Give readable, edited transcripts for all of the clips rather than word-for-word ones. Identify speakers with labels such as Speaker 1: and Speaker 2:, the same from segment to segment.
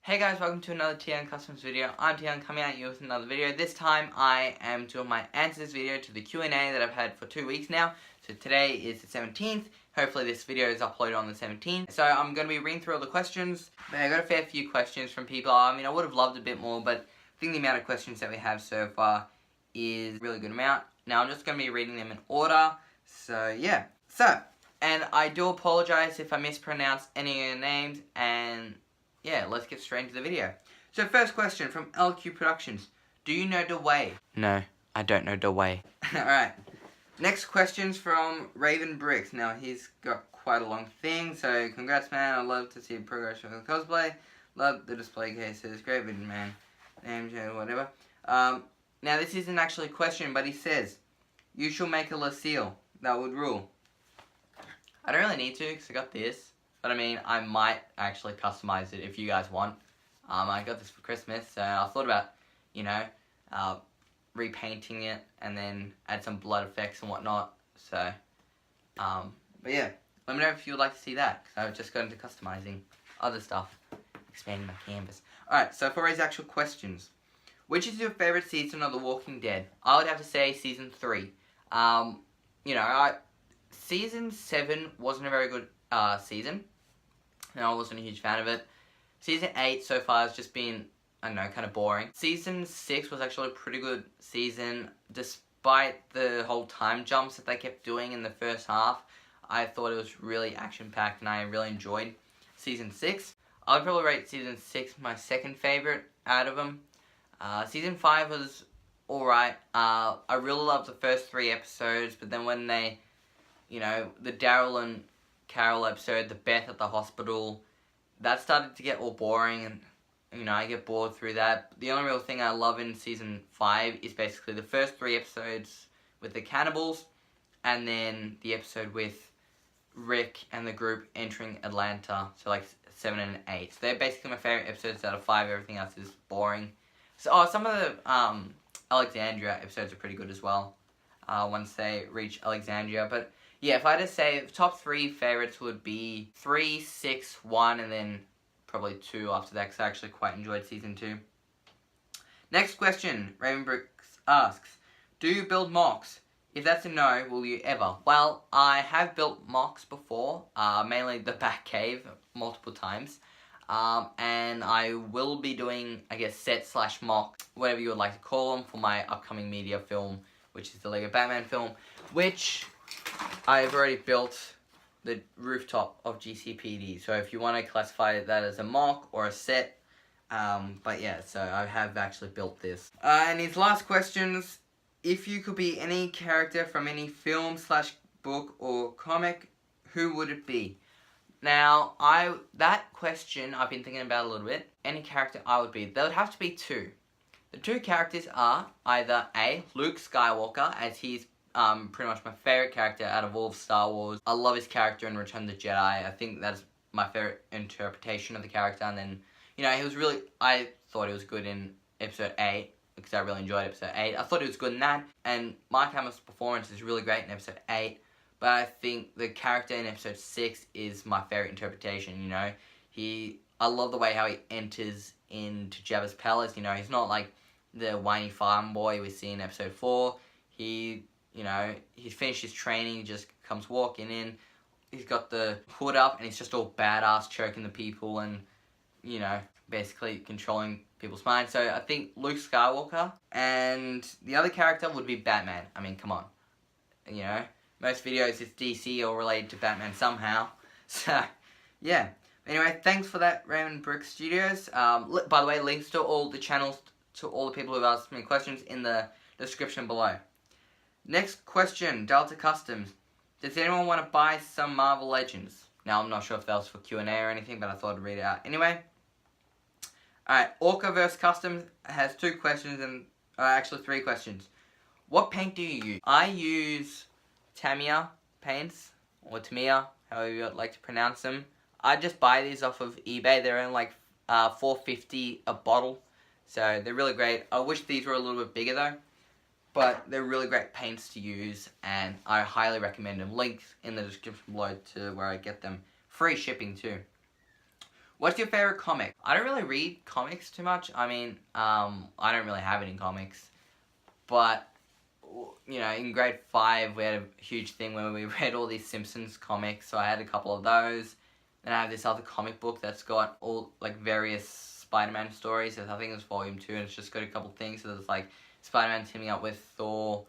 Speaker 1: Hey guys, welcome to another TGun Customs video. I'm TGun coming at you with another video. This time I am doing my answers video to the Q&A that I've had for 2 weeks now. So today is the 17th. Hopefully this video is uploaded on the 17th. So I'm going to be reading through all the questions. I got a fair few questions from people. I mean, I would have loved a bit more, but I think the amount of questions that we have so far is a really good amount. Now I'm just going to be reading them in order. So yeah. And I do apologize if I mispronounce any of your names, and yeah, let's get straight into the video. So first question from LQ Productions. Do you know the way? No, I don't know the way. Alright. Next question's from Raven Bricks. Now he's got quite a long thing, so congrats man, I love to see progress with the cosplay. Love the display cases, great video man. Name, whatever. Now this isn't actually a question, but he says, you shall make a Lucille. That would rule. I don't really need to, because I got this. But I mean, I might actually customize it if you guys want. I got this for Christmas, so I thought about, you know, repainting it and then add some blood effects and whatnot. So, but yeah, let me know if you would like to see that, because I've just got into customizing other stuff, expanding my canvas. Alright, so for his actual questions. Which is your favorite season of The Walking Dead? I would have to say season 3. You know, season 7 wasn't a very good season. And I wasn't a huge fan of it. Season 8 so far has just been, I don't know, kind of boring. Season 6 was actually a pretty good season. Despite the whole time jumps that they kept doing in the first half, I thought it was really action-packed and I really enjoyed Season 6. I would probably rate Season 6 my second favorite out of them. Season 5 was alright. I really loved the first 3 episodes, but then when they, you know, the Daryl and Carol episode, the Beth at the hospital, that started to get all boring, and you know, I get bored through that. The only real thing I love in season 5 is basically the first 3 episodes with the cannibals, and then the episode with Rick and the group entering Atlanta, so like 7 and 8. So they're basically my favorite episodes out of 5. Everything else is boring. So some of the Alexandria episodes are pretty good as well, once they reach Alexandria. But yeah, if I had to say, top 3 favorites would be 3, 6, 1, and then probably 2 after that, because I actually quite enjoyed Season 2. Next question, Raven Bricks asks, do you build mocks? If that's a no, will you ever? Well, I have built mocks before, mainly the Batcave, multiple times. And I will be doing, I guess, set/mock, whatever you would like to call them, for my upcoming media film, which is the Lego Batman film, which I've already built the rooftop of GCPD, so if you want to classify that as a mock or a set, but yeah, so I have actually built this. And his last questions, if you could be any character from any film/book or comic, who would it be? Now, that question I've been thinking about a little bit. Any character I would be, there would have to be 2. The 2 characters are either A, Luke Skywalker, as he's pretty much my favorite character out of all of Star Wars. I love his character in Return of the Jedi. I think that's my favorite interpretation of the character. And then, you know, I thought he was good in Episode 8, because I really enjoyed Episode 8. I thought he was good in that, and Mark Hamill's performance is really great in Episode 8. But I think the character in Episode 6 is my favorite interpretation, you know. I love the way how he enters into Jabba's palace, you know. He's not like the whiny farm boy we see in Episode 4. You know, he's finished his training, he just comes walking in. He's got the hood up, and he's just all badass, choking the people and, you know, basically controlling people's minds. So I think Luke Skywalker, and the other character would be Batman. I mean, come on. You know, most videos it's DC or related to Batman somehow. So, yeah. Anyway, thanks for that, SeigeBrickStudios. By the way, links to all the channels, to all the people who have asked me questions in the description below. Next question, Delta Customs. Does anyone want to buy some Marvel Legends? Now, I'm not sure if that was for Q&A or anything, but I thought I'd read it out anyway. Alright, Orca-verse-customs has 2 questions, and actually 3 questions. What paint do you use? I use Tamiya paints, or Tamiya, however you like to pronounce them. I just buy these off of eBay. They're in like $4.50 a bottle, so they're really great. I wish these were a little bit bigger though. But they're really great paints to use, and I highly recommend them. Links in the description below to where I get them. Free shipping too. What's your favorite comic? I don't really read comics too much. I mean, I don't really have any comics. But, you know, in grade 5, we had a huge thing where we read all these Simpsons comics. So I had a couple of those. Then I have this other comic book that's got all, like, various Spider-Man stories. So I think it's volume 2, and it's just got a couple things. So there's, like, Spider-Man teaming up with Thor,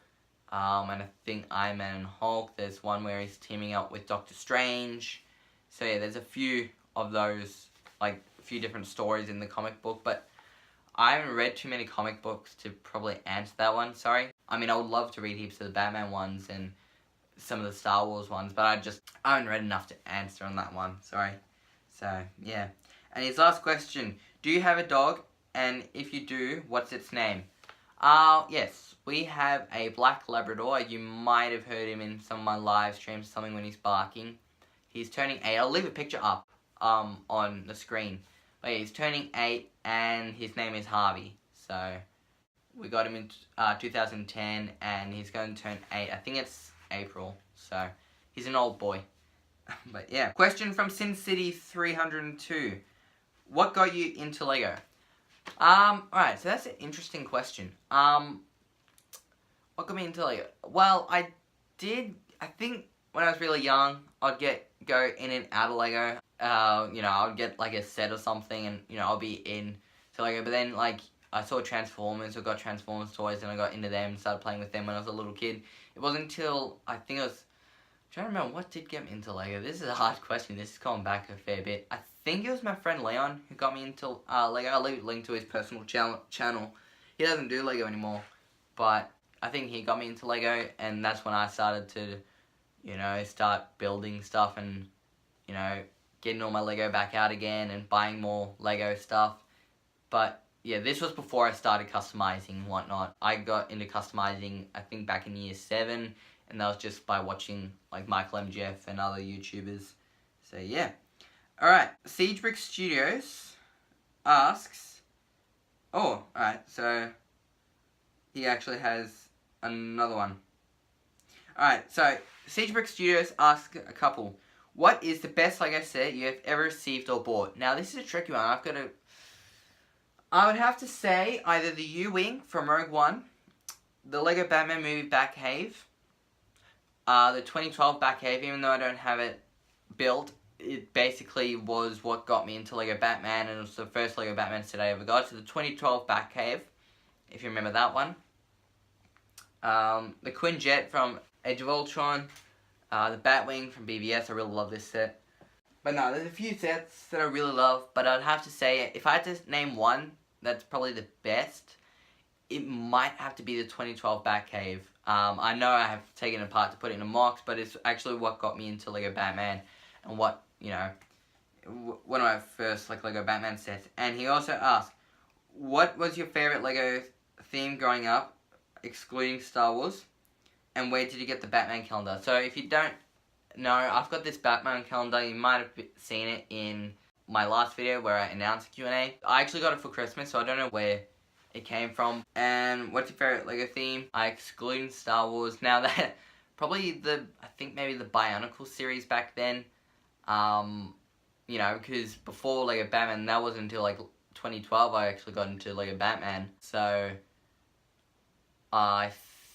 Speaker 1: and I think Iron Man and Hulk. There's one where he's teaming up with Doctor Strange. So yeah, there's a few of those, like, a few different stories in the comic book, but I haven't read too many comic books to probably answer that one, sorry. I mean, I would love to read heaps of the Batman ones and some of the Star Wars ones, but I haven't read enough to answer on that one, sorry. So, yeah. And his last question, do you have a dog? And if you do, what's its name? Yes, we have a black Labrador. You might have heard him in some of my live streams, something when he's barking. He's turning 8. I'll leave a picture up on the screen. But yeah, he's turning 8, and his name is Harvey. So we got him in 2010, and he's going to turn 8. I think it's April. So he's an old boy. But yeah. Question from Sin City 302. What got you into Lego? Alright, so that's an interesting question. What got me into Lego? Well, I think when I was really young, I'd go in and out of Lego. You know, I would get like a set or something, and you know, I'll be in to Lego. But then, like, I saw Transformers, or got Transformers toys, and I got into them and started playing with them when I was a little kid. It wasn't until I think I'm trying to remember what did get me into Lego. This is a hard question. This is going back a fair bit. I think it was my friend Leon who got me into Lego. I'll leave a link to his personal channel. He doesn't do Lego anymore, but I think he got me into Lego, and that's when I started to, you know, start building stuff and, you know, getting all my Lego back out again and buying more Lego stuff. But yeah, this was before I started customizing and whatnot. I got into customizing, I think, back in year 7, and that was just by watching like Michael MGF and other YouTubers. So yeah. Alright, SeigeBrickStudios asks, oh, alright, so he actually has another one. Alright, so SeigeBrickStudios asks a couple. What is the best Lego set you have ever received or bought? Now, this is a tricky one. I would have to say either the U-Wing from Rogue One, the Lego Batman movie Batcave, the 2012 Batcave, even though I don't have it built, it basically was what got me into Lego Batman, and it was the first Lego Batman set I ever got. So the 2012 Batcave, if you remember that one. The Quinjet from Age of Ultron, the Batwing from BVS, I really love this set. But no, there's a few sets that I really love, but I'd have to say, if I had to name one that's probably the best, it might have to be the 2012 Batcave. I know I have taken it apart to put it in a box, but it's actually what got me into Lego Batman, and what, you know, one of my first like Lego Batman sets. And he also asked, what was your favorite Lego theme growing up, excluding Star Wars, and where did you get the Batman calendar? So if you don't know, I've got this Batman calendar. You might have seen it in my last video where I announced Q&A. I actually got it for Christmas, so I don't know where it came from. And what's your favorite Lego theme? I excluding Star Wars. Now that probably I think maybe the Bionicle series back then. You know, because before Lego Batman, that wasn't until like 2012 I actually got into Lego Batman. So I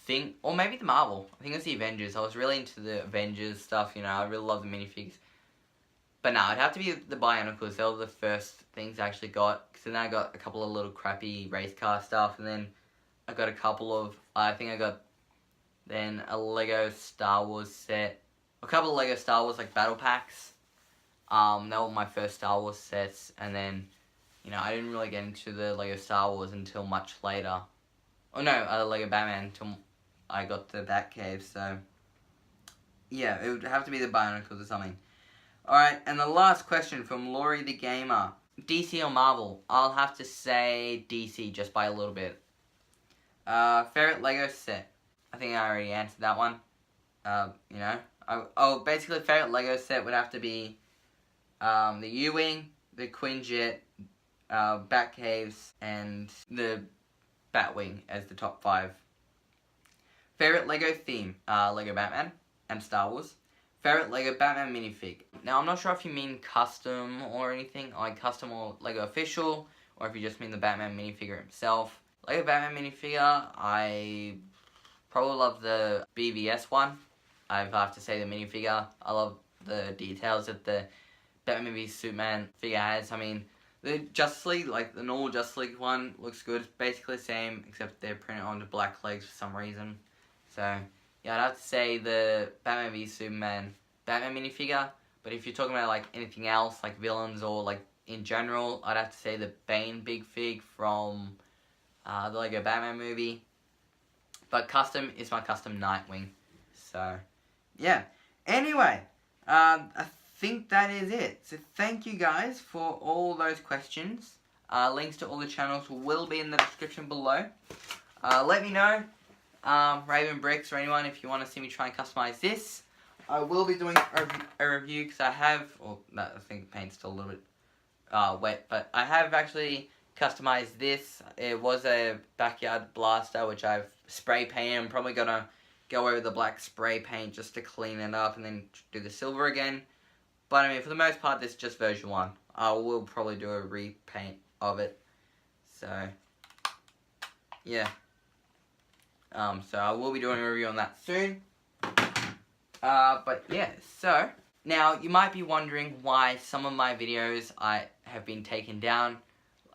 Speaker 1: think, or maybe the Marvel. I think it was the Avengers. I was really into the Avengers stuff. You know, I really love the minifigs. But no, it'd have to be the Bionicles. They were the first things I actually got. So then I got a couple of little crappy race car stuff, and then I got a couple of, I think I got then a Lego Star Wars set, a couple of Lego Star Wars like battle packs. They were my first Star Wars sets, and then, you know, I didn't really get into the Lego Star Wars until much later. Oh no, Lego Batman until I got the Batcave, so yeah, it would have to be the Bionicles or something. Alright, and the last question from Lauri The Gamer. DC or Marvel? I'll have to say DC, just by a little bit. Favorite Lego set? I think I already answered that one. You know, basically favorite Lego set would have to be the U-Wing, the Quinjet, Batcaves, and the Batwing as the top 5. Favorite Lego theme? Lego Batman and Star Wars. Favorite Lego Batman minifig. Now, I'm not sure if you mean custom or anything, like custom or Lego official, or if you just mean the Batman minifigure himself. Lego Batman minifigure, I probably love the BVS one. I have to say the minifigure. I love the details that the Batman v Superman figure has. I mean, the Justice League, like the normal Justice League one, looks good. It's basically the same, except they're printed onto black legs for some reason. So, yeah, I'd have to say the Batman v Superman Batman minifigure. But if you're talking about like anything else, like villains or like in general, I'd have to say the Bane big fig from the Lego Batman movie. But custom is my custom Nightwing. So, yeah. Anyway, I think that is it. So thank you guys for all those questions. Links to all the channels will be in the description below. Let me know, Raven Bricks or anyone, if you want to see me try and customize this. I will be doing a review because I have, I think the paint's still a little bit wet, but I have actually customized this. It was a backyard blaster which I've spray painted. I'm probably gonna go over the black spray paint just to clean it up and then do the silver again. But I mean, for the most part, this is just version 1. I will probably do a repaint of it. So, yeah. So I will be doing a review on that soon. But yeah, so now you might be wondering why some of my videos have been taken down,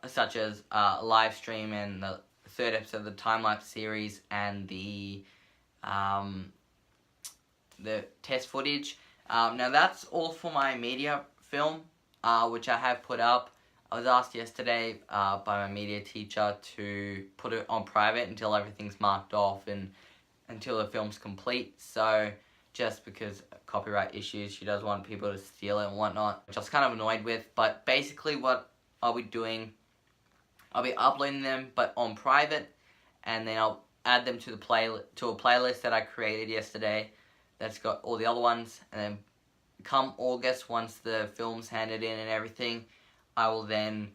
Speaker 1: such as live stream and the 3rd episode of the time-lapse series and the test footage. Now that's all for my media film, which I have put up. I was asked yesterday by my media teacher to put it on private until everything's marked off and until the film's complete. So just because of copyright issues, she doesn't want people to steal it and whatnot, which I was kind of annoyed with. But basically what I'll be doing, I'll be uploading them but on private, and then I'll add them to a playlist that I created yesterday that's got all the other ones. And then come August, once the film's handed in and everything, I will then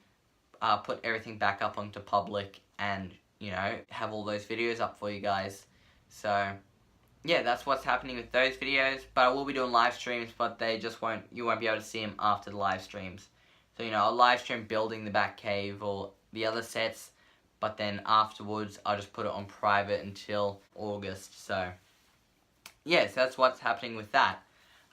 Speaker 1: put everything back up onto public and, you know, have all those videos up for you guys. So yeah, that's what's happening with those videos. But I will be doing live streams, but you won't be able to see them after the live streams. So, you know, I'll live stream building the Batcave or the other sets, but then afterwards I'll just put it on private until August. So yes, that's what's happening with that.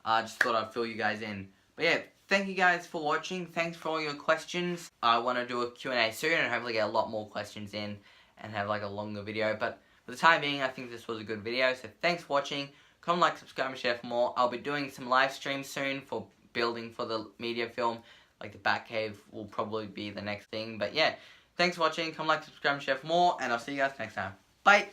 Speaker 1: I just thought I'd fill you guys in. But yeah, thank you guys for watching. Thanks for all your questions. I want to do a Q&A soon and hopefully get a lot more questions in and have like a longer video. But for the time being, I think this was a good video. So thanks for watching. Comment, like, subscribe, and share for more. I'll be doing some live streams soon for building for the media film. Like the Batcave will probably be the next thing. But yeah, thanks for watching. Comment, like, subscribe, and share for more. And I'll see you guys next time. Bye!